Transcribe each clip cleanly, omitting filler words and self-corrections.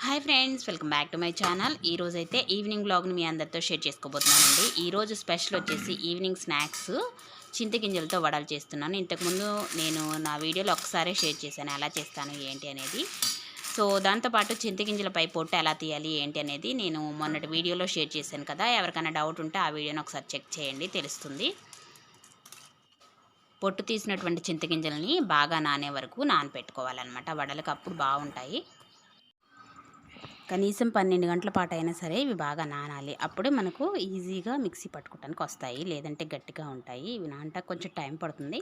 Hi friends, welcome back to my channel. ఈరోజు అయితే evening బ్లాగ్ని మీ అందరితో షేర్ చేసుకోబోతున్నానండి. ఈరోజు స్పెషల్ వచ్చేసి ఈవినింగ్ స్నాక్స్ చింతగింజలతో వడలు చేస్తున్నాను. ఇంతకుముందు నేను నా వీడియోలో ఒకసారి షేర్ చేశాను ఎలా చేస్తాను ఏంటి అనేది. సో దాంతోపాటు చింతగింజలపై పొట్టు ఎలా తీయాలి ఏంటి అనేది నేను మొన్నటి వీడియోలో షేర్ చేశాను కదా. ఎవరికైనా డౌట్ ఉంటే ఆ వీడియోని ఒకసారి చెక్ చేయండి, తెలుస్తుంది. పొట్టు తీసినటువంటి చింతగింజలని బాగా నానే వరకు నానపెట్టుకోవాలన్నమాట. వడలకు అప్పుడు బాగుంటాయి. కనీసం 12 గంటల పాటు అయినా సరే ఇవి బాగా నానాలి. అప్పుడే మనకు ఈజీగా మిక్సీ పట్టుకోవడానికి వస్తాయి, లేదంటే గట్టిగా ఉంటాయి. ఇవి నానటానికి కొంచెం టైం పడుతుంది.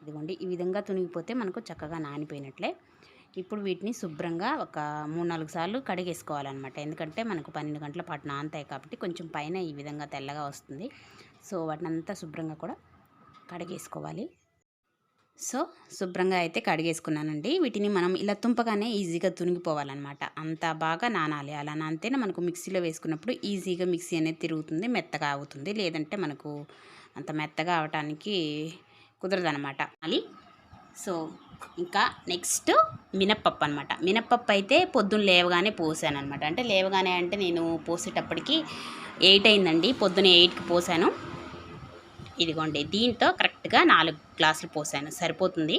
ఇదిగోండి, ఈ విధంగా తునిగిపోతే మనకు చక్కగా నానిపోయినట్లే. ఇప్పుడు వీటిని శుభ్రంగా ఒక 3-4 సార్లు కడిగేసుకోవాలన్నమాట. ఎందుకంటే మనకు 12 గంటల పాటు నానతాయి కాబట్టి కొంచెం పైన ఈ విధంగా తెల్లగా వస్తుంది. సో వాటిని అంతా శుభ్రంగా కూడా కడిగేసుకోవాలి. సో శుభ్రంగా అయితే కడిగేసుకున్నానండి. వీటిని మనం ఇలా తుంపగానే ఈజీగా తునిగిపోవాలన్నమాట. అంత బాగా నానాలి. అలా నానితేనే మనకు మిక్సీలో వేసుకున్నప్పుడు ఈజీగా మిక్సీ అనేది తిరుగుతుంది, మెత్తగా అవుతుంది. లేదంటే మనకు అంత మెత్తగా అవటానికి కుదరదనమాట. అది సో ఇంకా నెక్స్ట్ మినప్పప్పు అనమాట. మినప్పప్పు అయితే పొద్దున్న లేవగానే పోసాను అనమాట. అంటే లేవగానే అంటే నేను పోసేటప్పటికి 8 అయిందండి. పొద్దున్న 8కి పోసాను. ఇదిగోండి, దీంతో కరెక్ట్గా 4 గ్లాసులు పోసాను, సరిపోతుంది.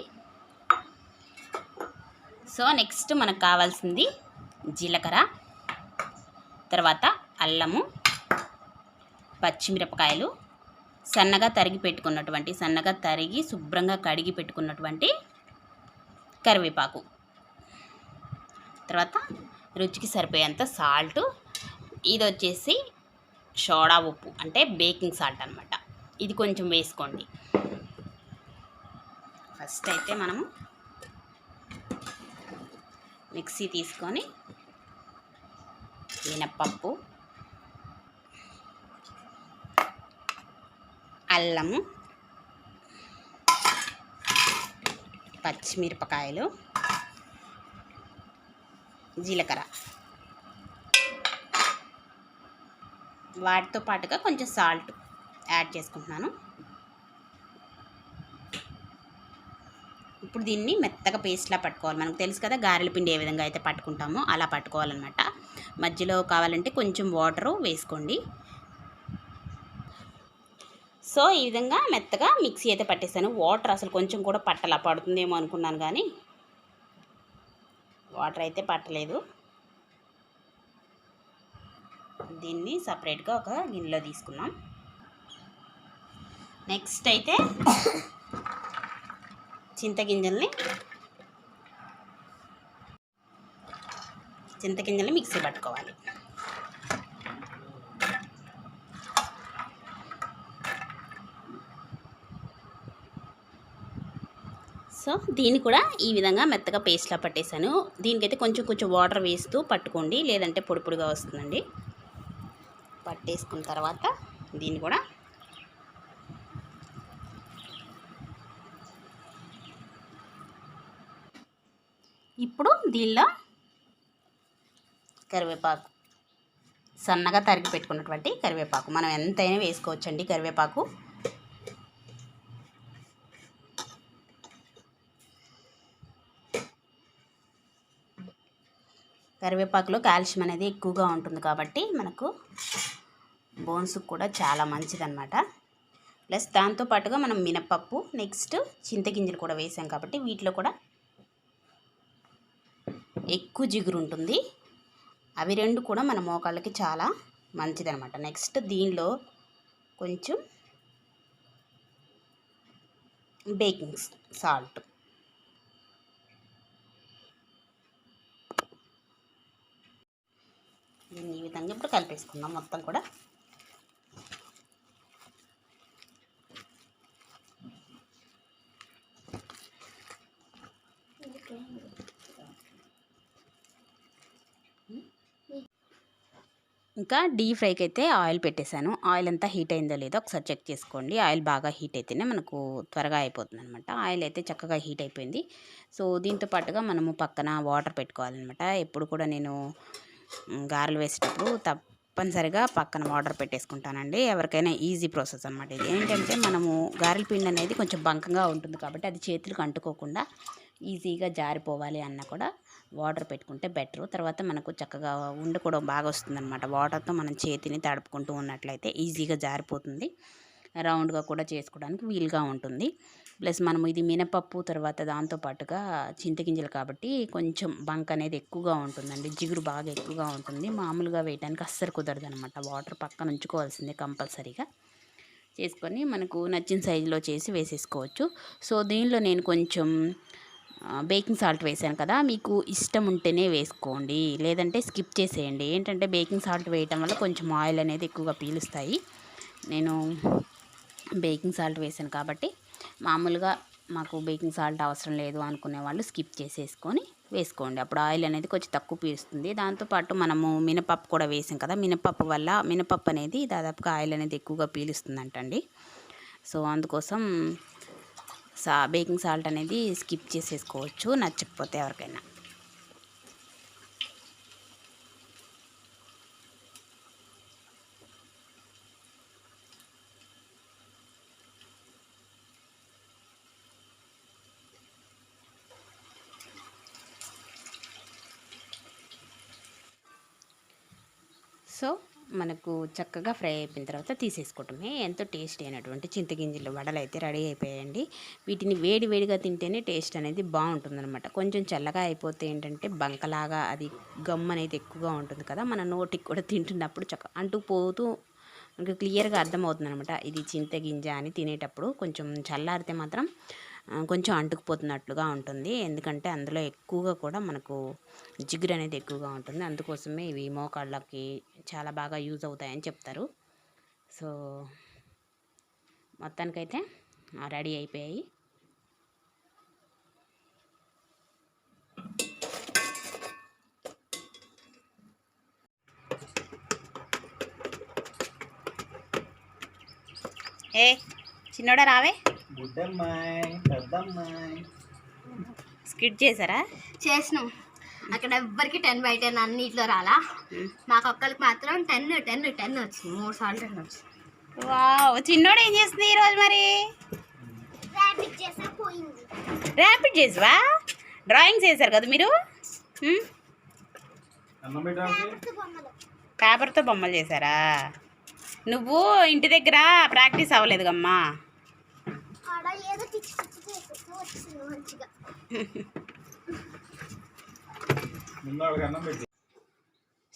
సో నెక్స్ట్ మనకు కావాల్సింది జీలకర్ర, తర్వాత అల్లము, పచ్చిమిరపకాయలు, సన్నగా తరిగి శుభ్రంగా కడిగి పెట్టుకున్నటువంటి కరివేపాకు, తర్వాత రుచికి సరిపోయేంత సాల్ట్. ఇది వచ్చేసి సోడా ఉప్పు, అంటే బేకింగ్ సాల్ట్ అనమాట. ఇది కొంచెం వేసుకోండి. ఫస్ట్ అయితే మనము మిక్సీ తీసుకొని మినప్పప్పు, అల్లము, పచ్చిమిరపకాయలు, జీలకర్ర, వాటితో పాటుగా కొంచెం సాల్ట్ యాడ్ చేసుకుంటున్నాను. ఇప్పుడు దీన్ని మెత్తగా పేస్ట్లా పట్టుకోవాలి. మనకు తెలుసు కదా గారెల పిండి ఏ విధంగా అయితే పట్టుకుంటామో అలా పట్టుకోవాలన్నమాట. మధ్యలో కావాలంటే కొంచెం వాటరు వేసుకోండి. సో ఈ విధంగా మెత్తగా మిక్సీ అయితే పట్టేసాను. వాటర్ అసలు కొంచెం కూడా పట్టలా, పడుతుందేమో అనుకున్నాను కానీ వాటర్ అయితే పట్టలేదు. దీన్ని సపరేట్గా ఒక గిన్నెలో తీసుకున్నాం. నెక్స్ట్ అయితే చింతగింజల్ని మిక్సీ పట్టుకోవాలి. సో దీన్ని కూడా ఈ విధంగా మెత్తగా పేస్ట్లా పట్టేశాను. దీనికైతే కొంచెం వాటర్ వేస్తూ పట్టుకోండి, లేదంటే పొడి పొడిగా వస్తుందండి. పట్టేసుకున్న తర్వాత దీన్ని కూడా ఇప్పుడు దీనిలో కరివేపాకు, సన్నగా తరిగి పెట్టుకున్నటువంటి కరివేపాకు, మనం ఎంతైనా వేసుకోవచ్చండి కరివేపాకు. కరివేపాకులో కాల్షియం అనేది ఎక్కువగా ఉంటుంది కాబట్టి మనకు బోన్స్కి కూడా చాలా మంచిదన్నమాట. ప్లస్ దాంతోపాటుగా మనం మినపప్పు, నెక్స్ట్ చింతగింజలు కూడా వేసాం కాబట్టి వీటిలో కూడా ఎక్కువ జిగురు ఉంటుంది. అవి రెండు కూడా మన మోకాళ్ళకి చాలా మంచిదన్నమాట. నెక్స్ట్ దీనిలో కొంచెం బేకింగ్ సాల్ట్, దీన్ని ఈ విధంగా ఇప్పుడు కలిపేసుకుందాం మొత్తం కూడా. ఇంకా డీప్ ఫ్రైకి అయితే ఆయిల్ పెట్టేశాను. ఆయిల్ అంతా హీట్ అయిందో లేదో ఒకసారి చెక్ చేసుకోండి. ఆయిల్ బాగా హీట్ అయితేనే మనకు త్వరగా అయిపోతుంది అనమాట. ఆయిల్ అయితే చక్కగా హీట్ అయిపోయింది. సో దీంతో పాటుగా మనము పక్కన వాటర్ పెట్టుకోవాలన్నమాట. ఎప్పుడు కూడా నేను గారెలు వేసేటప్పుడు తప్పనిసరిగా పక్కన వాటర్ పెట్టేసుకుంటానండి. ఎవరికైనా ఈజీ ప్రాసెస్ అనమాట ఇది. ఏంటంటే మనము గారెల పిండి అనేది కొంచెం బంకంగా ఉంటుంది కాబట్టి అది చేతులకు అంటుకోకుండా ఈజీగా జారిపోవాలి అన్న కూడా వాటర్ పెట్టుకుంటే బెటరు. తర్వాత మనకు చక్కగా ఉండ కూడా బాగా వస్తుందన్నమాట. వాటర్తో మనం చేతిని తడుపుకుంటూ ఉన్నట్లయితే ఈజీగా జారిపోతుంది, రౌండ్గా కూడా చేసుకోవడానికి వీలుగా ఉంటుంది. ప్లస్ మనం ఇది మినపప్పు తర్వాత దాంతో పాటుగా చింతగింజలు కాబట్టి కొంచెం బంక్ అనేది ఎక్కువగా ఉంటుందండి, జిగురు బాగా ఎక్కువగా ఉంటుంది. మామూలుగా వేయడానికి అస్సలు కుదరదు అనమాట. వాటర్ పక్కన ఉంచుకోవాల్సిందే కంపల్సరీగా. చేసుకొని మనకు నచ్చిన సైజులో చేసి వేసేసుకోవచ్చు. సో దీనిలో నేను కొంచెం బేకింగ్ సాల్ట్ వేసాను కదా, మీకు ఇష్టం ఉంటేనే వేసుకోండి, లేదంటే స్కిప్ చేసేయండి. ఏంటంటే బేకింగ్ సాల్ట్ వేయటం వల్ల కొంచెం ఆయిల్ అనేది ఎక్కువగా పీలుస్తాయి. నేను బేకింగ్ సాల్ట్ వేసాను కాబట్టి మామూలుగా మాకు బేకింగ్ సాల్ట్ అవసరం లేదు అనుకునే వాళ్ళు స్కిప్ చేసేసుకొని వేసుకోండి. అప్పుడు ఆయిల్ అనేది కొంచెం తక్కువ పీలుస్తుంది. దాంతోపాటు మనము మినపప్పు కూడా వేసాం కదా, మినపప్పు అనేది దాదాపుగా ఆయిల్ అనేది ఎక్కువగా పీలుస్తుందంటండి. సో అందుకోసం బేకింగ్ సాల్ట్ అనేది స్కిప్ చేసేసుకోవచ్చు నచ్చకపోతే ఎవరికైనా. సో మనకు చక్కగా ఫ్రై అయిపోయిన తర్వాత తీసేసుకోవటమే. ఎంతో టేస్టీ అయినటువంటి చింతగింజలు వడలు అయితే రెడీ అయిపోయాయండి. వీటిని వేడి వేడిగా తింటేనే టేస్ట్ అనేది బాగుంటుందన్నమాట. కొంచెం చల్లగా అయిపోతే ఏంటంటే బంకలాగా అది గమ్ అనేది ఎక్కువగా ఉంటుంది కదా, మన నోటికి కూడా తింటున్నప్పుడు అంటుకుపోతూ మనకు క్లియర్గా అర్థమవుతుంది అనమాట ఇది చింతగింజ అని. తినేటప్పుడు కొంచెం చల్లారితే మాత్రం కొంచెం అంటుకుపోతున్నట్లుగా ఉంటుంది, ఎందుకంటే అందులో ఎక్కువగా కూడా మనకు జిగురు అనేది ఎక్కువగా ఉంటుంది. అందుకోసమే ఇవి మోకాళ్ళకి చాలా బాగా యూజ్ అవుతాయని చెప్తారు. సో మొత్తానికైతే రెడీ అయిపోయాయి. ఏ చిన్నోడా రావే, స్కిట్ చేశారా? చేసినాం. అక్కడ ఎవ్వరికి 10/10 అన్నిట్లో రాలా, మాకు ఒక్కరికి మాత్రం 10 వచ్చింది. 3 సార్లు 10 వచ్చింది. వావ్, చిన్నోడు ఏం చేస్తుంది ఈరోజు మరి? ర్యాపిడ్ చేసావా? డ్రాయింగ్స్ వేశారు కదా మీరు? పేపర్తో బొమ్మలు చేశారా? నువ్వు ఇంటి దగ్గర ప్రాక్టీస్ అవ్వలేదు కమ్మా.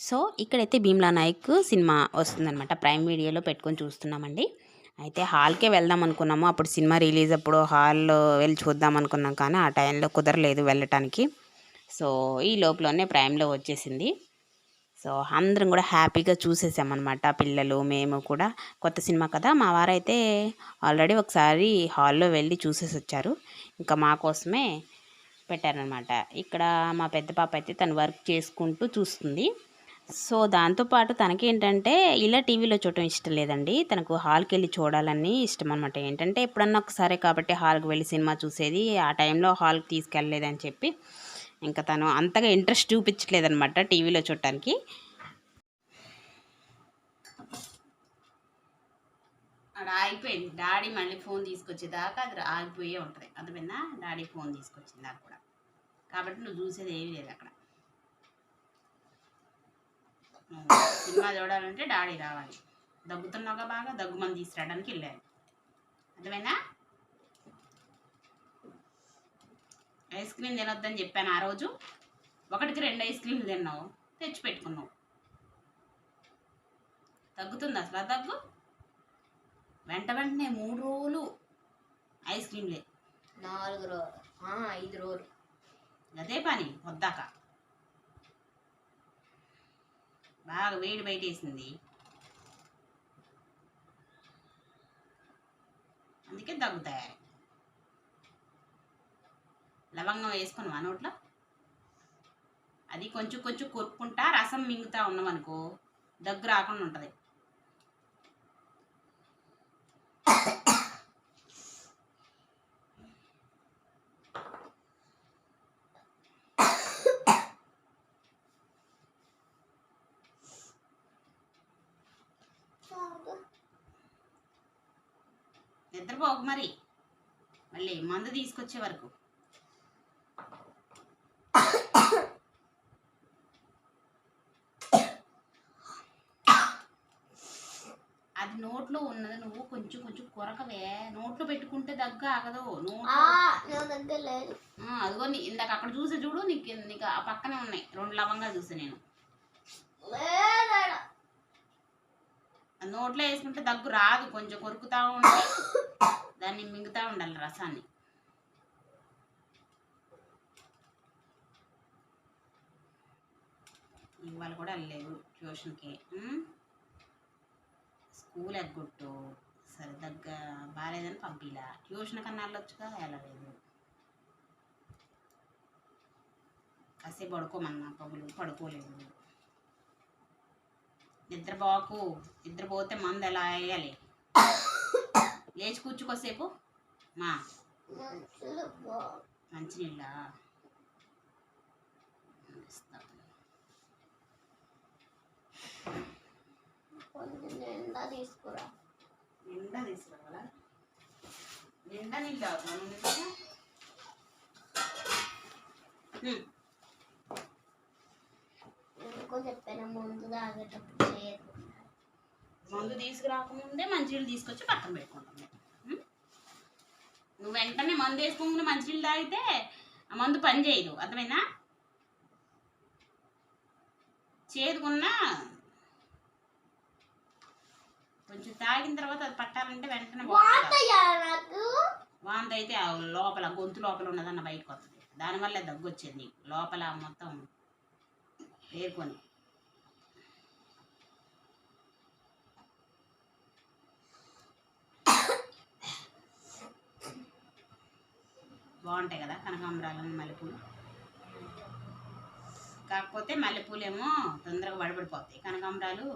సో ఇక్కడైతే భీమ్లా నాయక్ సినిమా వస్తుందన్నమాట, ప్రైమ్ వీడియోలో పెట్టుకొని చూస్తున్నామండి. అయితే హాల్కే వెళ్దాం అనుకున్నాము, అప్పుడు సినిమా రిలీజ్ అప్పుడు హాల్లో వెళ్ళి చూద్దాం అనుకున్నాం, కానీ ఆ టైంలో కుదరలేదు వెళ్ళటానికి. సో ఈ లోపలనే ప్రైమ్లో వచ్చేసింది. సో అందరం కూడా హ్యాపీగా చూసేసామన్నమాట, పిల్లలు మేము కూడా. కొత్త సినిమా కదా, మా వారైతే ఆల్రెడీ ఒకసారి హాల్లో వెళ్ళి చూసేసి వచ్చారు, ఇంకా మా కోసమే పెట్టారనమాట. ఇక్కడ మా పెద్ద పాప అయితే తను వర్క్ చేసుకుంటూ చూస్తుంది. సో దాంతోపాటు తనకేంటంటే ఇలా టీవీలో చూడటం ఇష్టం లేదండి, తనకు హాల్కి వెళ్ళి చూడాలని ఇష్టం అనమాట. ఏంటంటే ఎప్పుడన్నా ఒకసారి కాబట్టి హాల్కి వెళ్ళి సినిమా చూసేది, ఆ టైంలో హాల్కి తీసుకెళ్ళలేదని చెప్పి ఇంకా తను అంతగా ఇంట్రెస్ట్ చూపించలేదనమాట టీవీలో చూడటానికి. అక్కడ ఆగిపోయింది, డాడీ మళ్ళీ ఫోన్ తీసుకొచ్చేదాకా అది ఆగిపోయే ఉంటుంది. అర్థమైందా? డాడీ ఫోన్ తీసుకొచ్చింది దాకా కూడా, కాబట్టి నువ్వు చూసేది ఏమీ లేదు అక్కడ. సినిమా చూడాలంటే డాడీ రావాలి. దగ్గుతున్నావుగా బాగా, దగ్గుమంది తీసుకురావడానికి వెళ్ళాను. అర్థమైందా? ఐస్ క్రీమ్ తినొద్దని చెప్పాను ఆ రోజు, 1కి 2 ఐస్ క్రీమ్లు తిన్నావు, తెచ్చి పెట్టుకున్నావు. తగ్గుతుంది అసలు దగ్గు? వెంటనే 3 రోజులు ఐస్ క్రీమ్లే, 4 రోజులు 5 రోజులు అదే పని వద్దాక. బాగా వేడి బయటేసింది, అందుకే దగ్గుతాయి. లవంగం వేసుకుని మా నోట్లో అది కొంచెం కొంచెం కొరుక్కుంటా రసం మింగుతా ఉన్నామనుకో దగ్గు రాకుండా ఉంటుంది. నిద్రపోకు మరి, మళ్ళీ మందు తీసుకొచ్చే వరకు. అది నోట్లో ఉన్నది నువ్వు కొంచెం కొంచెం కొరకవే. నోట్లో పెట్టుకుంటే దగ్గు ఆగదు. దగ్గర లేదు. అదిగో ఇందాక అక్కడ చూసి చూడు, నీకు నీకు ఆ పక్కనే ఉన్నాయి 2 లవంగాలు చూసి నేను. నోట్లో వేసుకుంటే దగ్గు రాదు, కొంచెం కొరుకుతా ఉండి దాన్ని మింగుతా ఉండాలి రసాన్ని. ఇవాళ కూడా వెళ్ళలేదు ట్యూషన్కి. స్కూల్ ఎగ్గొట్టు, సరే దగ్గర బాగాలేదని పంపిలా. ట్యూషన్ కన్నా వెళ్ళొచ్చుగా, వెళ్ళలేదు. కాసేపు పడుకోమన్నా పగులు, పడుకోలేదు. నిద్రపోకు, నిద్రపోతే మందు ఎలా వేయాలి. లేచి కూర్చుకోసేపు. మా మంచినీళ్ళ నిండా తీసుకురా. నిండా తీసుకురావాలా? నిండా నీళ్ళు తాగుతాను. ఎందుకో చెప్పాను, ముందు తాగేటప్పుడు చేయదు. మందు తీసుకురాకముందే మంచినీళ్ళు తీసుకొచ్చి పక్కన పెట్టుకుంటాం. నువ్వు వెంటనే మందు వేసుకోకుండా మంచినీళ్ళు తాగితే ఆ మందు పని చేయదు, అర్థమైనా? చేదుకున్నా కొంచెం తాగిన తర్వాత అది పట్టాలంటే వెంటనే వాంతి అయితే లోపల గొంతు లోపల ఉన్నదన్న బయటకు వస్తుంది. దానివల్ల దగ్గు వచ్చేది లోపల మొత్తం ఏరుకొని. బాగుంటాయి కదా కనకాంబరాలు, మల్లెపూలు. కాకపోతే మల్లెపూలేమో తొందరగా వడబడిపోతాయి, కనకాంబరాలు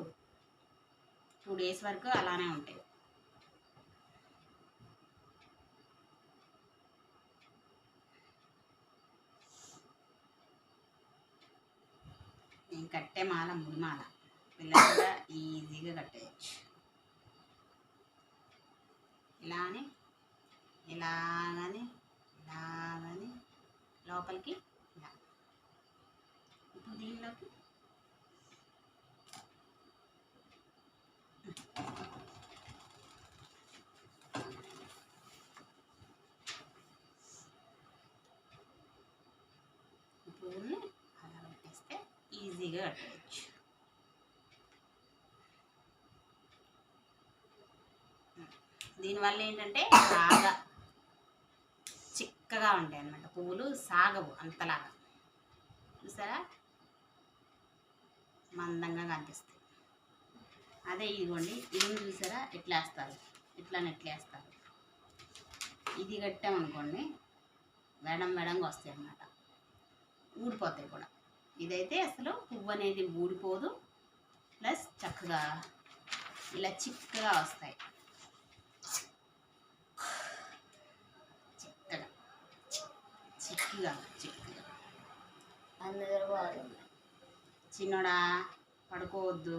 2 days వరకు అలానే ఉంటాయి. నేను కట్టే మాల ముడిమాల, పిల్లలు కూడా ఈజీగా కట్టేయచ్చు. ఇలానే ఇలాగని ఇలాగని లోపలికి ఇలా. ఇప్పుడు దీనిలోకి పువ్వుల్ని అలా పెట్టేస్తే ఈజీగా కట్టేయచ్చు. దీనివల్ల ఏంటంటే బాగా చిక్కగా ఉంటాయి అన్నమాట, పువ్వులు సాగవు అంతలాగా. చూసారా, మందంగా కనిపిస్తాయి. అదే ఇదిగోండి, ఇది చూసారా ఎట్లా వేస్తారు, ఇట్లా నెట్లేస్తారు. ఇది కట్టామనుకోండి వెడంగా వస్తాయి అన్నమాట, ఊడిపోతాయి కూడా. ఇదైతే అసలు పువ్వు అనేది ఊడిపోదు, ప్లస్ చక్కగా ఇలా చిక్కగా వస్తాయి. చిక్కగా చిన్నోడా పడుకోవద్దు,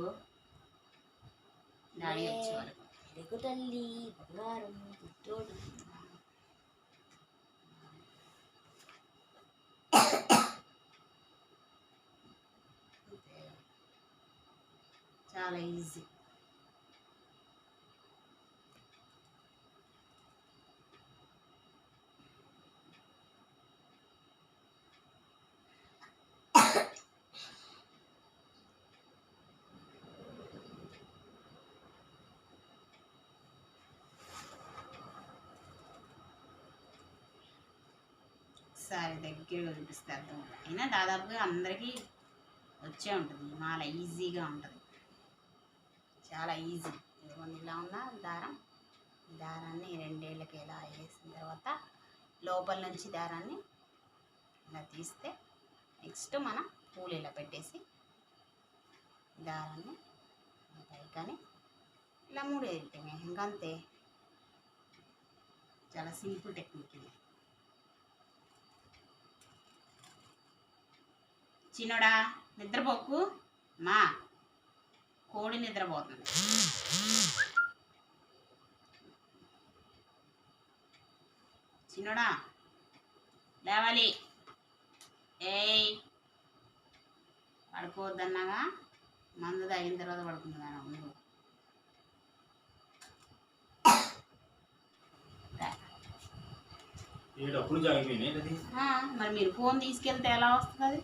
డాడీ వచ్చే వరకు. తల్లి బంగారం పుట్టోడు. చాలా ఈజీ. సరే దగ్గరగా చూపిస్తే అర్థం. అయినా దాదాపుగా అందరికీ వచ్చే ఉంటుంది ఈ మాల, ఈజీగా ఉంటుంది, చాలా ఈజీ. ఇదిగోండి ఇలా ఉన్న దారాన్ని 2 ఏళ్ళకి ఇలా వేసిన తర్వాత లోపల నుంచి దారాన్ని ఇలా తీస్తే నెక్స్ట్ మనం పూలు ఇలా పెట్టేసి దారాన్ని పైకని ఇలా 3 వేయటమే, ఇంకంతే. చాలా సింపుల్ టెక్నిక్ ఇది. చిన్నోడా నిద్రపోకు, మా కోడి నిద్రపోతుంది. చిన్నోడా లేవాలి, ఏయ్ పడుకోవద్దన్నాగా, మందు తాగిన తర్వాత పడుకుంటున్నాను. మరి మీరు ఫోన్ తీసుకెళ్తే ఎలా వస్తుంది?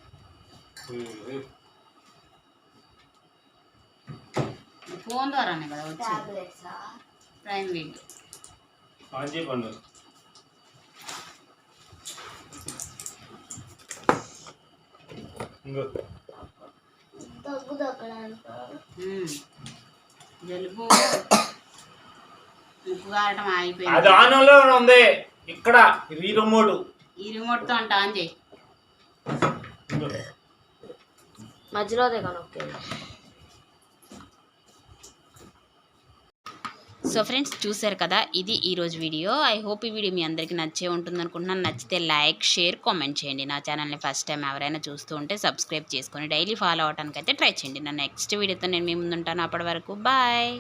ఫోన్ ద్వారానే కదా వచ్చేది. ప్రైమ్ వీడియో జలుబు ముక్కు కారటం ఆగిపోయింది. అది ఆన్లో ఉంది ఇక్కడ ఈ రిమోట్. ఈ రిమోట్ తో అంట ఆన్ చేయి. మధ్యలో కనొక్కే. సో ఫ్రెండ్స్ చూసారు కదా, ఇది ఈరోజు వీడియో. ఐ హోప్ ఈ వీడియో మీ అందరికీ నచ్చే ఉంటుంది అనుకుంటున్నాను. నచ్చితే లైక్, షేర్, కామెంట్ చేయండి. నా ఛానల్ని ఫస్ట్ టైం ఎవరైనా చూస్తూ ఉంటే సబ్స్క్రైబ్ చేసుకొని డైలీ ఫాలో అవడానికి అయితే ట్రై చేయండి. నా నెక్స్ట్ వీడియోతో నేను మీ ముందు ఉంటాను. అప్పటి వరకు బాయ్.